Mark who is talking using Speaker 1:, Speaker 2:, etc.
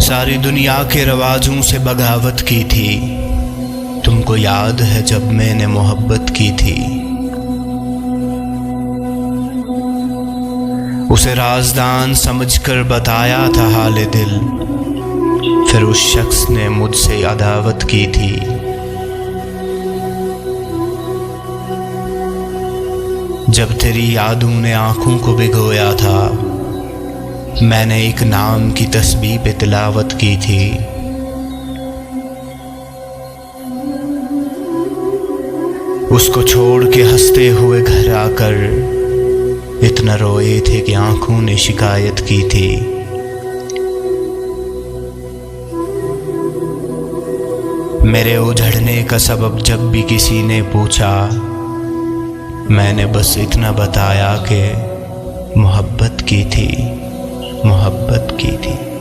Speaker 1: सारी दुनिया के रवाजों से बगावत की थी। तुमको याद है जब मैंने मोहब्बत की थी। उसे राज़दान समझकर बताया था हाले दिल, फिर उस शख्स ने मुझसे अदावत की थी। जब तेरी यादों ने आंखों को भिगोया था, मैंने एक नाम की तस्बीह पे तिलावत की थी। उसको छोड़ के हंसते हुए घर आकर इतना रोए थे कि आंखों ने शिकायत की थी। मेरे उजड़ने का सबब जब भी किसी ने पूछा, मैंने बस इतना बताया कि मोहब्बत की थी, मोहब्बत की थी।